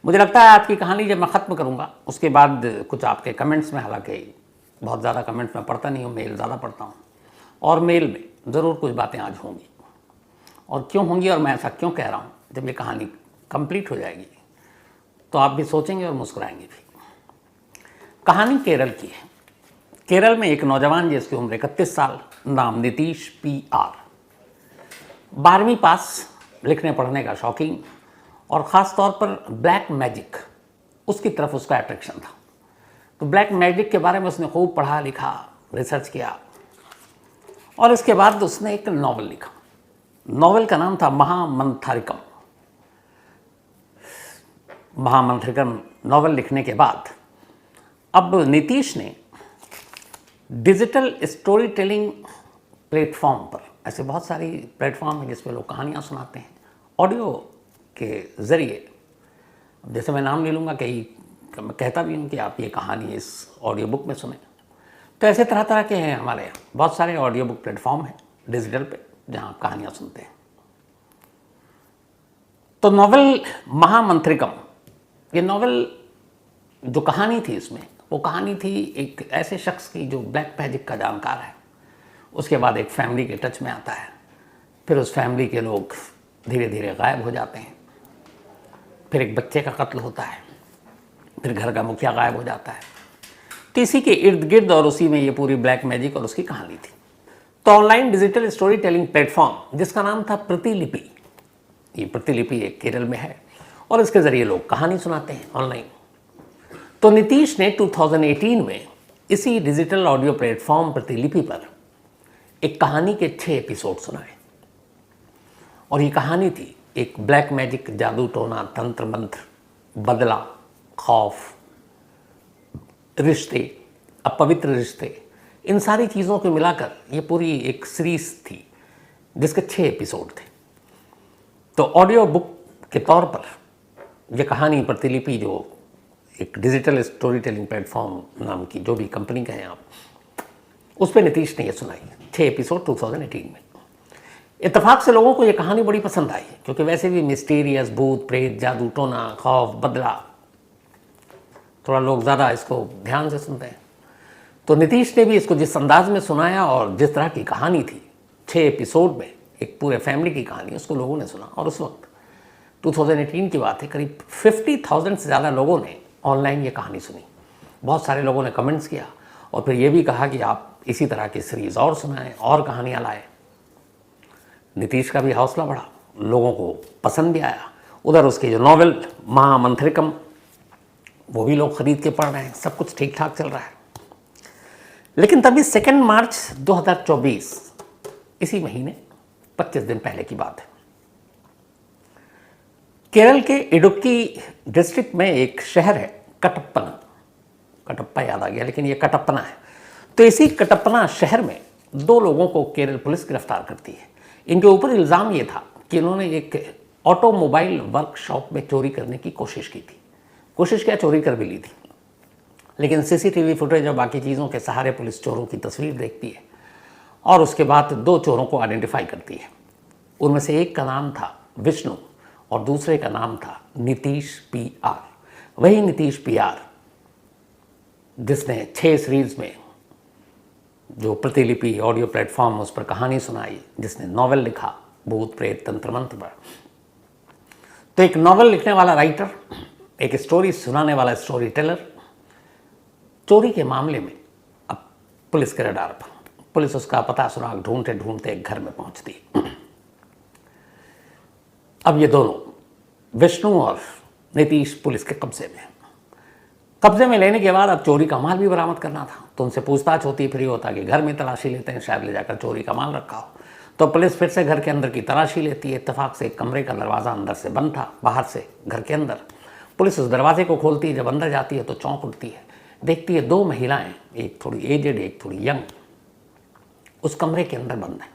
मुझे लगता है आज की कहानी जब मैं ख़त्म करूँगा उसके बाद कुछ आपके कमेंट्स में, हालांकि बहुत ज़्यादा कमेंट्स में पढ़ता नहीं हूँ, मेल ज़्यादा पढ़ता हूँ, और मेल में ज़रूर कुछ बातें आज होंगी। और क्यों होंगी और मैं ऐसा क्यों कह रहा हूँ, जब ये कहानी कंप्लीट हो जाएगी तो आप भी सोचेंगे और मुस्कुराएंगे भी। कहानी केरल की है। केरल में एक नौजवान जिसकी उम्र 31 साल, नाम नीतीश PR, 12वीं पास, लिखने पढ़ने का शौकीन, और ख़ास तौर पर ब्लैक मैजिक, उसकी तरफ उसका अट्रैक्शन था। तो ब्लैक मैजिक के बारे में उसने खूब पढ़ा लिखा, रिसर्च किया, और इसके बाद उसने एक नॉवल लिखा। नॉवल का नाम था महामंथरिकम। महामंथरिकम नॉवल लिखने के बाद अब नीतीश ने डिजिटल स्टोरी टेलिंग प्लेटफॉर्म पर, ऐसे बहुत सारी प्लेटफॉर्म हैं जिस पे लोग कहानियाँ सुनाते हैं ऑडियो के ज़रिए। जैसे मैं नाम ले लूँगा, कई मैं कहता भी हूँ कि आप ये कहानी इस ऑडियो बुक में सुने, तो ऐसे तरह तरह के हैं हमारे यहाँ बहुत सारे ऑडियो बुक प्लेटफॉर्म हैं डिजिटल पे जहाँ आप कहानियाँ सुनते हैं। तो नॉवल महामंथरिकम, ये नॉवल जो कहानी थी इसमें, वो कहानी थी एक ऐसे शख्स की जो ब्लैक मैजिक का जानकार है। उसके बाद एक फैमिली के टच में आता है, फिर उस फैमिली के लोग धीरे धीरे गायब हो जाते हैं, फिर एक बच्चे का कत्ल होता है, फिर घर का मुखिया गायब हो जाता है। तो इसी के इर्द गिर्द और उसी में ये पूरी ब्लैक मैजिक और उसकी कहानी थी। तो online digital story telling platform जिसका नाम था प्रतिलिपि, ये प्रतिलिपि एक केरल में है और इसके ज़रिए लोग कहानी सुनाते हैं ऑनलाइन। तो नीतीश ने 2018 में इसी डिजिटल ऑडियो प्लेटफॉर्म प्रतिलिपि पर एक कहानी के 6 एपिसोड सुनाए। और ये कहानी थी एक ब्लैक मैजिक, जादू टोना, तंत्र मंत्र, बदला, खौफ, रिश्ते, अपवित्र रिश्ते, इन सारी चीज़ों को मिलाकर ये पूरी एक सीरीज थी जिसके 6 एपिसोड थे। तो ऑडियो बुक के तौर पर ये कहानी प्रतिलिपि, जो एक डिजिटल स्टोरी टेलिंग प्लेटफॉर्म नाम की जो भी कंपनी कहें आप, उस पर नीतीश ने ये सुनाई 6 एपिसोड 2018 में। इत्तेफाक से लोगों को ये कहानी बड़ी पसंद आई क्योंकि वैसे भी मिस्टीरियस, भूत प्रेत, जादू टोना, खौफ, बदला, थोड़ा लोग ज़्यादा इसको ध्यान से सुनते हैं। तो नीतीश ने भी इसको जिस अंदाज में सुनाया और जिस तरह की कहानी थी, 6 एपिसोड में एक पूरे फैमिली की कहानी, उसको लोगों ने सुना। और उस वक्त 2018 की बात है, करीब 50,000 से ज़्यादा लोगों ने ऑनलाइन ये कहानी सुनी। बहुत सारे लोगों ने कमेंट्स किया और फिर ये भी कहा कि आप इसी तरह की सीरीज़ और सुनाएं और कहानियाँ लाएं। नीतीश का भी हौसला बढ़ा, लोगों को पसंद भी आया। उधर उसके जो नॉवल महामंथरिकम, वो भी लोग ख़रीद के पढ़ रहे हैं, सब कुछ ठीक ठाक चल रहा है। लेकिन तभी 2 मार्च 2024, इसी महीने 25 दिन पहले की बात है, केरल के इडुक्की डिस्ट्रिक्ट में एक शहर है कटप्पना, कटप्पा याद आ गया लेकिन ये कटप्पना है। तो इसी कटप्पना शहर में 2 लोगों को केरल पुलिस गिरफ्तार करती है। इनके ऊपर इल्ज़ाम ये था कि इन्होंने एक ऑटोमोबाइल वर्कशॉप में चोरी करने की कोशिश की थी। कोशिश क्या, चोरी कर भी ली थी, लेकिन CCTV फुटेज और बाकी चीज़ों के सहारे पुलिस चोरों की तस्वीर देखती है और उसके बाद 2 चोरों को आइडेंटिफाई करती है। उनमें से एक का नाम था विष्णु और दूसरे का नाम था नीतीश PR। वही नीतीश PR जिसने 6 सीरीज़ में जो प्रतिलिपि ऑडियो प्लेटफॉर्म उस पर कहानी सुनाई, जिसने नॉवल लिखा भूत प्रेत तंत्र मंत्र पर। तो एक नॉवल लिखने वाला राइटर, एक स्टोरी सुनाने वाला स्टोरी टेलर, चोरी के मामले में अब पुलिस के रडार पर। पुलिस उसका पता सुराग ढूंढते ढूंढते एक घर में पहुंचती। अब ये दोनों, विष्णु और नीतीश, पुलिस के कब्जे में। कब्जे में लेने के बाद अब चोरी का माल भी बरामद करना था, तो उनसे पूछताछ होती। फिर ये होता कि घर में तलाशी लेते हैं, शायद ले जाकर चोरी का माल रखा हो। तो पुलिस फिर से घर के अंदर की तलाशी लेती है। इत्तेफाक से एक कमरे का दरवाज़ा अंदर से बंद था, बाहर से घर के अंदर। पुलिस उस दरवाजे को खोलती है, जब अंदर जाती है तो चौंक उठती है, देखती है 2 महिलाएं, एक थोड़ी एजेड एक थोड़ी यंग, उस कमरे के अंदर बंद है।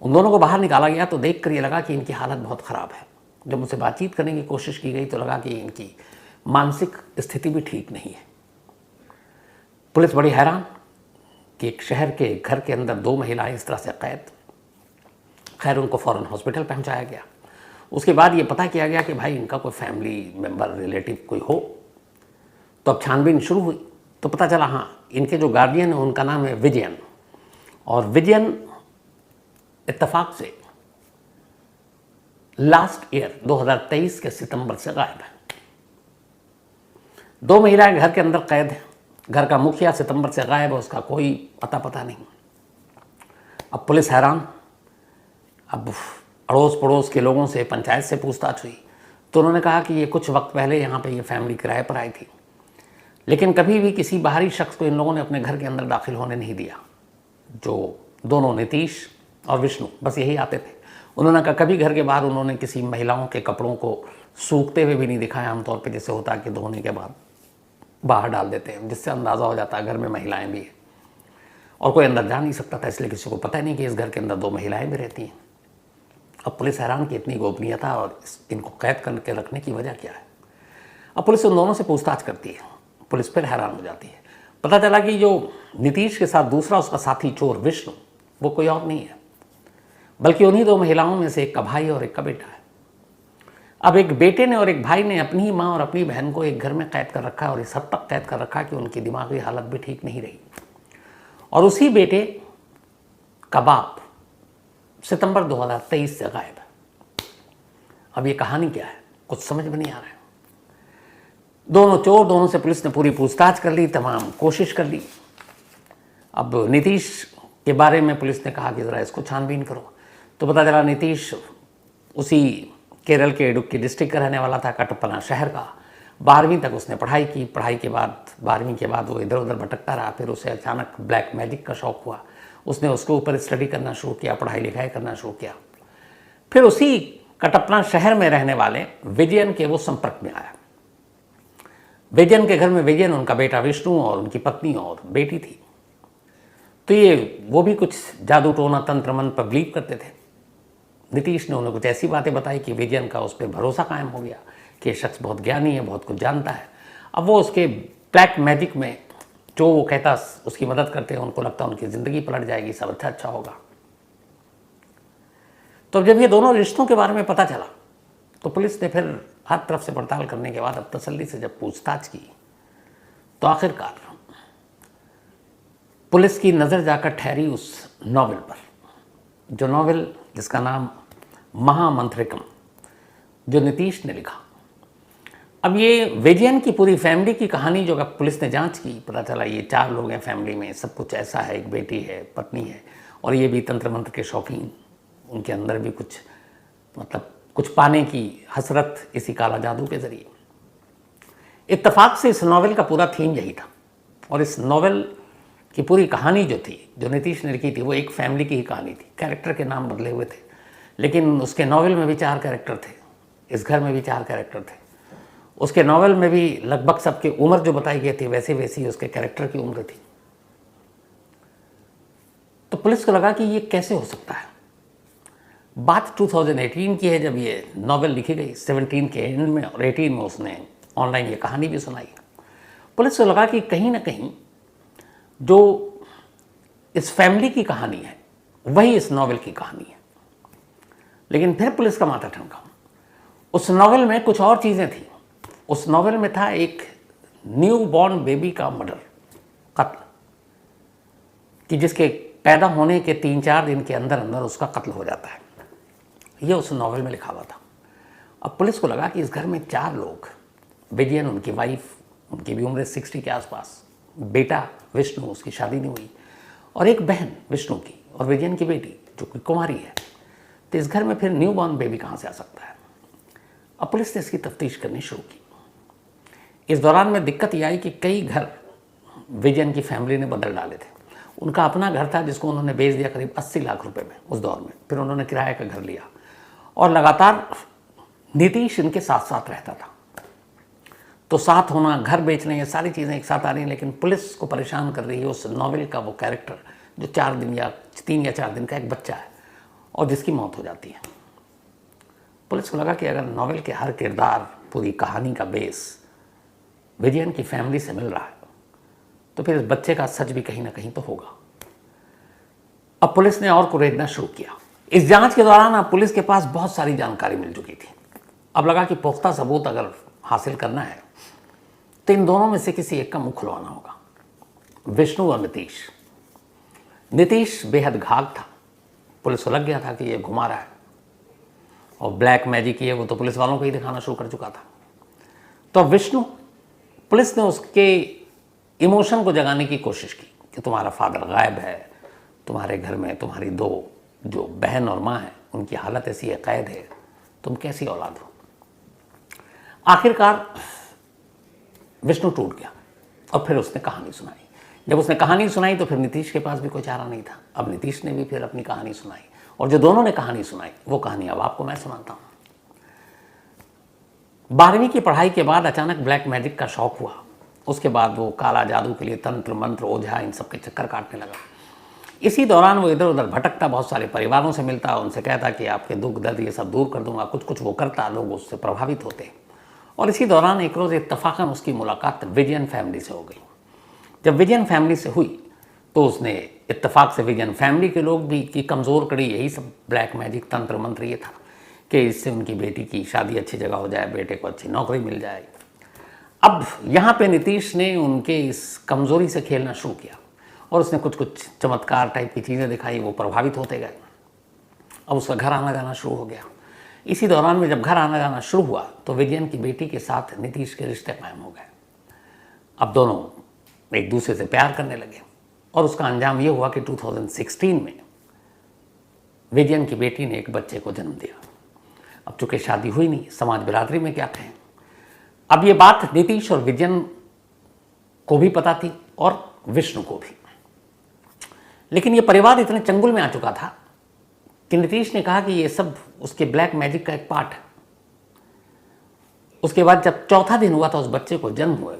उन दोनों को बाहर निकाला गया तो देख कर ये लगा कि इनकी हालत बहुत ख़राब है। जब उनसे बातचीत करने की कोशिश की गई तो लगा कि इनकी मानसिक स्थिति भी ठीक नहीं है। पुलिस बड़ी हैरान कि एक शहर के घर के अंदर 2 महिलाएं इस तरह से कैद। खैर, उनको फ़ौरन हॉस्पिटल पहुंचाया गया। उसके बाद ये पता किया गया कि भाई इनका कोई फैमिली मेंबर रिलेटिव कोई हो। तो अब छानबीन शुरू हुई तो पता चला हाँ इनके जो गार्जियन है उनका नाम है विजयन, और विजयन इत्तेफाक से लास्ट ईयर 2023 के सितंबर से गायब है। 2 महिलाएं घर के अंदर कैद है। घर का मुखिया सितंबर से गायब है, उसका कोई पता नहीं। अब पुलिस हैरान। अब अड़ोस पड़ोस के लोगों से, पंचायत से पूछताछ हुई तो उन्होंने कहा कि ये कुछ वक्त पहले यहाँ पे ये फैमिली किराए पर आई थी, लेकिन कभी भी किसी बाहरी शख्स को इन लोगों ने अपने घर के अंदर दाखिल होने नहीं दिया। जो दोनों नीतीश और विष्णु बस यही आते थे। उन्होंने कहा कभी घर के बाहर उन्होंने किसी महिलाओं के कपड़ों को सूखते हुए भी नहीं दिखाया। आमतौर पे जैसे होता है कि धोने के बाद बाहर डाल देते हैं, जिससे अंदाज़ा हो जाता है घर में महिलाएं भी हैं, और कोई अंदर जा नहीं सकता था, इसलिए किसी को पता नहीं कि इस घर के अंदर 2 महिलाएं भी रहती हैं। अब पुलिस हैरान कि इतनी गोपनीयता और इनको कैद करके रखने की वजह क्या है। अब पुलिस उन दोनों से पूछताछ करती है। पुलिस फिर हैरान हो जाती है। पता चला कि जो नीतीश के साथ दूसरा उसका साथी चोर विष्णु, वो कोई और नहीं है बल्कि उन्हीं 2 महिलाओं में से एक का भाई और एक का बेटा है। अब एक बेटे ने और एक भाई ने अपनी ही माँ और अपनी बहन को एक घर में कैद कर रखा है, और इस हद तक कैद कर रखा कि उनकी दिमागी हालत भी ठीक नहीं रही। और उसी बेटे का बाप सितंबर 2023 से गायब है। अब ये कहानी क्या है, कुछ समझ में नहीं आ रहा है। दोनों चोर, दोनों से पुलिस ने पूरी पूछताछ कर ली, तमाम कोशिश कर ली। अब नीतीश के बारे में पुलिस ने कहा कि ज़रा इसको छानबीन करो, तो पता चला नीतीश उसी केरल के इडुक्की डिस्ट्रिक्ट का रहने वाला था, कटप्पना शहर का। 12वीं तक उसने पढ़ाई की। पढ़ाई के बाद 12वीं के बाद वो इधर उधर भटकता रहा। फिर उसे अचानक ब्लैक मैजिक का शौक़ हुआ। उसने उसके ऊपर स्टडी करना शुरू किया, पढ़ाई लिखाई करना शुरू किया। फिर उसी कटप्पना शहर में रहने वाले विजयन के वो संपर्क में आया। विजयन के घर में विजयन, उनका बेटा विष्णु और उनकी पत्नी और बेटी थी। तो ये वो भी कुछ जादू टोना तंत्र मंत्र पर बिलीव करते थे। नीतीश ने उन्हें कुछ ऐसी बातें बताई कि विजयन का उस पर भरोसा कायम हो गया कि ये शख्स बहुत ज्ञानी है, बहुत कुछ जानता है। अब वो उसके ब्लैक मैजिक में जो वो कहता उसकी मदद करते हैं, उनको लगता है उनकी ज़िंदगी पलट जाएगी, सब अच्छा होगा। तो जब ये दोनों रिश्तों के बारे में पता चला तो पुलिस ने फिर हर तरफ से पड़ताल करने के बाद अब तसल्ली से जब पूछताछ की तो आखिरकार पुलिस की नज़र जाकर ठहरी उस नॉवेल पर, जो नॉवेल जिसका नाम महामंत्रिकम, जो नीतीश ने लिखा। अब ये विजयन की पूरी फैमिली की कहानी जो पुलिस ने जांच की, पता चला ये 4 लोग हैं फैमिली में, सब कुछ ऐसा है, एक बेटी है, पत्नी है, और ये भी तंत्र मंत्र के शौकीन। उनके अंदर भी कुछ मतलब कुछ पाने की हसरत इसी काला जादू के ज़रिए। इत्तेफाक से इस नॉवेल का पूरा थीम यही था, और इस नॉवेल की पूरी कहानी जो थी, जो नीतीश ने लिखी थी, वो एक फैमिली की ही कहानी थी। कैरेक्टर के नाम बदले हुए थे, लेकिन उसके नॉवेल में भी 4 कैरेक्टर थे, इस घर में भी 4 कैरेक्टर थे। उसके नॉवेल में भी लगभग सबकी उम्र जो बताई गई थी वैसे वैसी उसके कैरेक्टर की उम्र थी। तो पुलिस को लगा कि ये कैसे हो सकता है। बात 2018 की है जब ये नॉवेल लिखी गई, 17 के एंड में, और 18 में उसने ऑनलाइन ये कहानी भी सुनाई। पुलिस को लगा कि कहीं ना कहीं जो इस फैमिली की कहानी है वही इस नॉवेल की कहानी है। लेकिन फिर पुलिस का माथा ठनका। उस नॉवेल में कुछ और चीज़ें थी। उस नॉवेल में था एक न्यू बॉर्न बेबी का मर्डर, कत्ल, कि जिसके पैदा होने के 3-4 दिन के अंदर अंदर उसका कत्ल हो जाता है। यह उस नॉवेल में लिखा हुआ था। अब पुलिस को लगा कि इस घर में 4 लोग, विजयन, उनकी वाइफ, उनकी भी उम्र 60 के आसपास, बेटा विष्णु, उसकी शादी नहीं हुई, और एक बहन विष्णु की और विजयन की बेटी जो कि कुमारी है। तो इस घर में फिर न्यू बॉर्न बेबी कहाँ से आ सकता है। अब पुलिस ने इसकी तफ्तीश करनी शुरू की। इस दौरान में दिक्कत यह आई कि कई घर विजयन की फैमिली ने बदल डाले थे। उनका अपना घर था जिसको उन्होंने बेच दिया करीब 80 लाख रुपए में उस दौर में। फिर उन्होंने किराए का घर लिया, और लगातार नीतीश इनके साथ साथ रहता था। तो साथ होना, घर बेचने, ये सारी चीज़ें एक साथ आ रही हैं। लेकिन पुलिस को परेशान कर रही है उस नॉवेल का वो कैरेक्टर जो 4 दिन या 3 या 4 दिन का एक बच्चा है और जिसकी मौत हो जाती है। पुलिस को लगा कि अगर नॉवेल के हर किरदार, पूरी कहानी का बेस विजयन की फैमिली से मिल रहा है तो फिर इस बच्चे का सच भी कहीं ना कहीं तो होगा। अब पुलिस ने और कुरेदना शुरू किया। इस जांच के दौरान अब पुलिस के पास बहुत सारी जानकारी मिल चुकी थी। अब लगा कि पुख्ता सबूत अगर हासिल करना है तो इन दोनों में से किसी एक का मुंह खुलवाना होगा, विष्णु और नीतीश। नीतीश बेहद घाघ था, पुलिस को लग गया था कि ये घुमा रहा है, और ब्लैक मैजिक ये वो तो पुलिस वालों को ही दिखाना शुरू कर चुका था। तो विष्णु, पुलिस ने उसके इमोशन को जगाने की कोशिश की कि तुम्हारा फादर गायब है, तुम्हारे घर में तुम्हारी दो जो बहन और माँ है उनकी हालत ऐसी है, कैद है, तुम कैसी औलाद हो। आखिरकार विष्णु टूट गया और फिर उसने कहानी सुनाई। जब उसने कहानी सुनाई तो फिर नीतीश के पास भी कोई चारा नहीं था। अब नीतीश ने भी फिर अपनी कहानी सुनाई, और जो दोनों ने कहानी सुनाई वो कहानी अब आपको मैं सुनाता हूँ। 12वीं की पढ़ाई के बाद अचानक ब्लैक मैजिक का शौक हुआ। उसके बाद वो काला जादू के लिए तंत्र मंत्र ओझा इन सब के चक्कर काटने लगा। इसी दौरान वो इधर उधर भटकता, बहुत सारे परिवारों से मिलता, उनसे कहता कि आपके दुख दर्द ये सब दूर कर दूंगा। कुछ कुछ वो करता, लोग उससे प्रभावित होते। और इसी दौरान एक रोज़ इत्तफाकन उसकी मुलाकात विजयन फैमिली से हो गई। जब विजयन फैमिली से हुई तो उसने इत्तफाक से विजयन फैमिली के लोग भी की कमज़ोर कड़ी यही सब ब्लैक मैजिक तंत्र मंत्र ये था कि इससे उनकी बेटी की शादी अच्छी जगह हो जाए, बेटे को अच्छी नौकरी मिल जाए। अब यहाँ पे नीतीश ने उनके इस कमज़ोरी से खेलना शुरू किया और उसने कुछ कुछ चमत्कार टाइप की चीज़ें दिखाई, वो प्रभावित होते गए। अब उसका घर आना जाना शुरू हो गया। इसी दौरान में जब घर आना जाना शुरू हुआ तो विजयन की बेटी के साथ नीतीश के रिश्ते कायम हो गए। अब दोनों एक दूसरे से प्यार करने लगे और उसका अंजाम ये हुआ कि 2016 में विजयन की बेटी ने एक बच्चे को जन्म दिया। अब चूंकि शादी हुई नहीं, समाज बिरादरी में क्या कहें। अब ये बात नीतीश और विजयन को भी पता थी और विष्णु को भी, लेकिन ये परिवार इतने चंगुल में आ चुका था कि नीतीश ने कहा कि ये सब उसके ब्लैक मैजिक का एक पार्ट है। उसके बाद जब चौथा दिन हुआ था उस बच्चे को जन्म हुए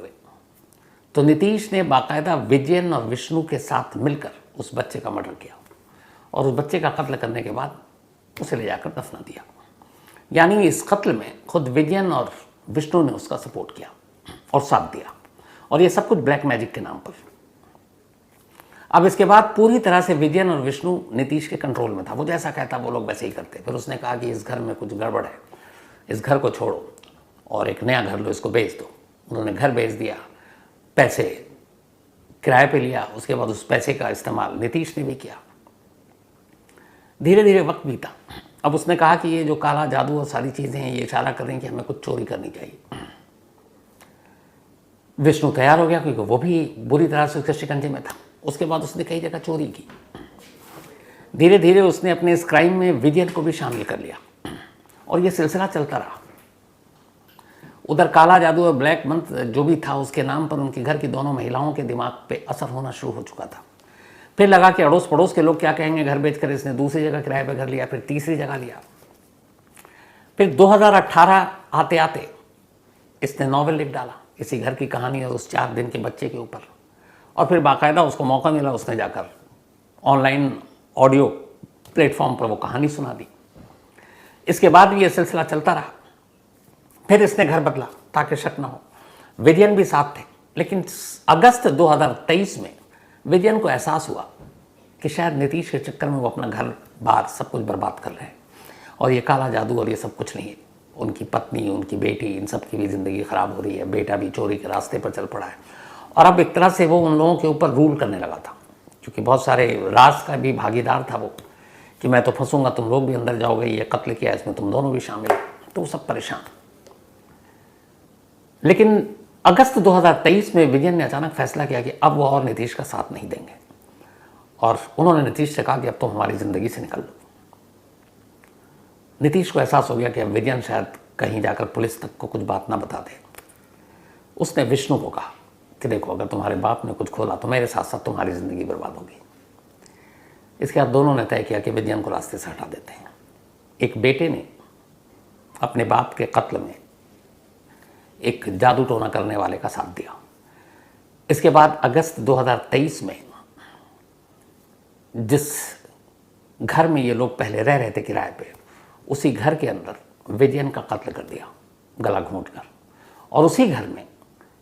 तो नीतीश ने बाकायदा विजयन और विष्णु के साथ मिलकर उस बच्चे का मर्डर किया और उस बच्चे का कत्ल करने के बाद उसे ले जाकर दफना दिया। यानी इस कत्ल में खुद विजयन और विष्णु ने उसका सपोर्ट किया और साथ दिया, और ये सब कुछ ब्लैक मैजिक के नाम पर। अब इसके बाद पूरी तरह से विजयन और विष्णु नीतीश के कंट्रोल में था। वो जैसा कहता वो लोग वैसे ही करते। फिर उसने कहा कि इस घर में कुछ गड़बड़ है, इस घर को छोड़ो और एक नया घर लो, इसको बेच दो। उन्होंने घर बेच दिया, पैसे किराए पे लिया, उसके बाद उस पैसे का इस्तेमाल नीतीश ने भी किया। धीरे धीरे वक्त बीता। अब उसने कहा कि ये जो काला जादू और सारी चीज़ें हैं ये इशारा कर रही हैं कि हमें कुछ चोरी करनी चाहिए। विष्णु तैयार हो गया क्योंकि वो भी बुरी तरह से उसके शिकंजे में था। उसके बाद उसने कई जगह चोरी की। धीरे धीरे उसने अपने इस क्राइम में विजयन को भी शामिल कर लिया और ये सिलसिला चलता रहा। उधर काला जादू और ब्लैक मंत्र जो भी था उसके नाम पर उनके घर की दोनों महिलाओं के दिमाग पे असर होना शुरू हो चुका था। फिर लगा कि अड़ोस पड़ोस के लोग क्या कहेंगे, घर बेचकर इसने दूसरी जगह किराए पर घर लिया, फिर तीसरी जगह लिया। फिर 2018 आते आते इसने नॉवेल लिख डाला इसी घर की कहानी और उस 4 दिन के बच्चे के ऊपर। और फिर बाकायदा उसको मौका मिला, उसने जाकर ऑनलाइन ऑडियो प्लेटफॉर्म पर वो कहानी सुना दी। इसके बाद भी ये सिलसिला चलता रहा। फिर इसने घर बदला ताकि शक न हो। विजयन भी साथ थे, लेकिन अगस्त 2023 में विजयन को एहसास हुआ कि शायद नीतीश के चक्कर में वो अपना घर बार सब कुछ बर्बाद कर रहे हैं और ये काला जादू और ये सब कुछ नहीं है। उनकी पत्नी, उनकी बेटी, इन सब की भी ज़िंदगी ख़राब हो रही है। बेटा भी चोरी के रास्ते पर चल पड़ा है और अब एक तरह से वो उन लोगों के ऊपर रूल करने लगा था, क्योंकि बहुत सारे राज का भी भागीदार था वो, कि मैं तो फंसूंगा, तुम लोग भी अंदर जाओगे, ये कत्ल किया इसमें तुम दोनों भी शामिल हो। तो वो सब परेशान। लेकिन अगस्त 2023 में विजयन ने अचानक फैसला किया कि अब वो और नीतीश का साथ नहीं देंगे और उन्होंने नीतीश से कहा कि अब तुम हमारी ज़िंदगी से निकल लो। नीतीश को एहसास हो गया कि अब विजयन शायद कहीं जाकर पुलिस तक को कुछ बात ना बता दे। उसने विष्णु को कहा कि देखो, अगर तुम्हारे बाप ने कुछ खोला तो मेरे साथ साथ तुम्हारी ज़िंदगी बर्बाद होगी। इसके बाद दोनों ने तय किया कि विजयन को रास्ते से हटा देते हैं। एक बेटे ने अपने बाप के कत्ल में एक जादू टोना करने वाले का साथ दिया। इसके बाद अगस्त 2023 में जिस घर में ये लोग पहले रह रहे थे किराए पे, उसी घर के अंदर विजयन का कत्ल कर दिया गला घोंटकर, और उसी घर में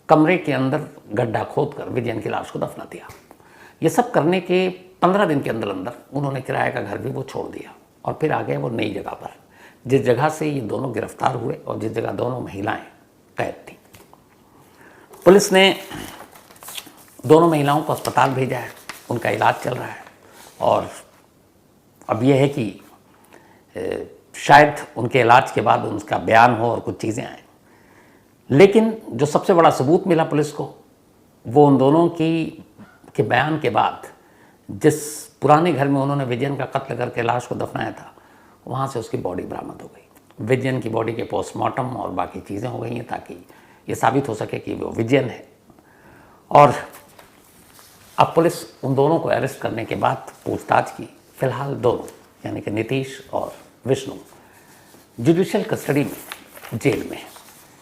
कमरे के अंदर गड्ढा खोदकर विजयन की लाश को दफना दिया। ये सब करने के 15 दिन के अंदर अंदर उन्होंने किराए का घर भी वो छोड़ दिया और फिर आ गए वो नई जगह पर, जिस जगह से ये दोनों गिरफ्तार हुए और जिस जगह दोनों महिलाएं कैद थी। पुलिस ने दोनों महिलाओं को अस्पताल भेजा है, उनका इलाज चल रहा है और अब यह है कि शायद उनके इलाज के बाद उनका बयान हो और कुछ चीज़ें आए। लेकिन जो सबसे बड़ा सबूत मिला पुलिस को, वो उन दोनों के बयान के बाद जिस पुराने घर में उन्होंने विजयन का कत्ल करके लाश को दफनाया था, वहाँ से उसकी बॉडी बरामद हो गई। विजयन की बॉडी के पोस्टमार्टम और बाकी चीज़ें हो गई हैं ताकि ये साबित हो सके कि वो विजयन है। और अब पुलिस उन दोनों को अरेस्ट करने के बाद पूछताछ की। फिलहाल दोनों यानी कि नीतीश और विष्णु जुडिशियल कस्टडी में जेल में है,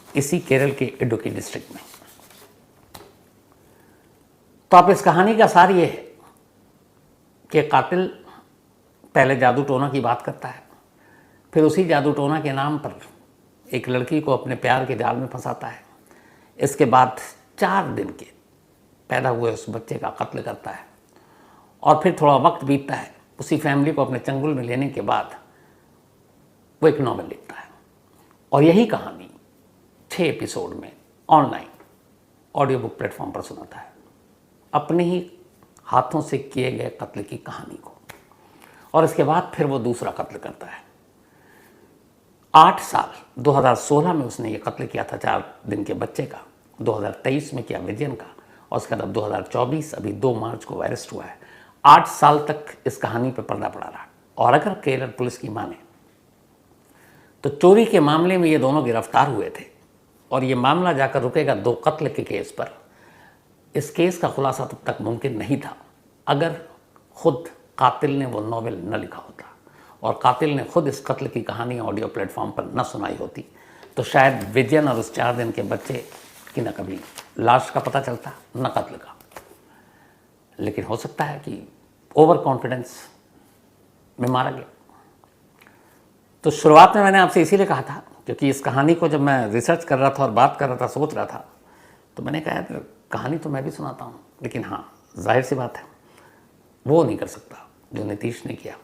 इसी केरल के इडुक्की डिस्ट्रिक्ट में। तो अब इस कहानी का सार ये है कि कातिल पहले जादू टोना की बात करता है, फिर उसी जादू टोना के नाम पर एक लड़की को अपने प्यार के जाल में फंसाता है। इसके बाद 4 दिन के पैदा हुए उस बच्चे का कत्ल करता है और फिर थोड़ा वक्त बीतता है। उसी फैमिली को अपने चंगुल में लेने के बाद वो एक नॉवेल लिखता है और यही कहानी 6 एपिसोड में ऑनलाइन ऑडियो बुक प्लेटफॉर्म पर सुनाता है, अपने ही हाथों से किए गए कत्ल की कहानी को। और इसके बाद फिर वो दूसरा कत्ल करता है। 8 साल 2016 में उसने ये कत्ल किया था 4 दिन के बच्चे का, 2023 में किया विजयन का, और उसके बाद 2024 अभी 2 मार्च को अरेस्ट हुआ है। 8 साल तक इस कहानी पर पर्दा पड़ा रहा। और अगर केरल पुलिस की माने तो चोरी के मामले में ये दोनों गिरफ्तार हुए थे और ये मामला जाकर रुकेगा 2 कत्ल के केस पर। इस केस का खुलासा तब तक मुमकिन नहीं था अगर खुद कातिल ने वो नॉवेल न लिखा होता और कातिल ने खुद इस कत्ल की कहानी ऑडियो प्लेटफॉर्म पर न सुनाई होती, तो शायद विजयन और उस 4 दिन के बच्चे की न कभी लाश का पता चलता न कत्ल का। लेकिन हो सकता है कि ओवर कॉन्फिडेंस में मारा गया। तो शुरुआत में मैंने आपसे इसीलिए कहा था क्योंकि इस कहानी को जब मैं रिसर्च कर रहा था और बात कर रहा था, सोच रहा था, तो मैंने कहा यार कहानी तो मैं भी सुनाता हूँ, लेकिन हाँ जाहिर सी बात है वो नहीं कर सकता जो नीतीश ने किया।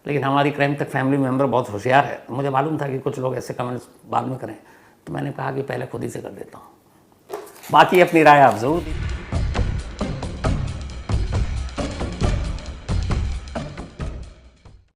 लेकिन हमारी क्राइम तक फैमिली मेम्बर बहुत होशियार है, मुझे मालूम था कि कुछ लोग ऐसे कमेंट्स बाद में करें, तो मैंने कहा कि पहले खुद ही से कर देता हूँ। बाकी अपनी राय आप ज़रूर दीजिए।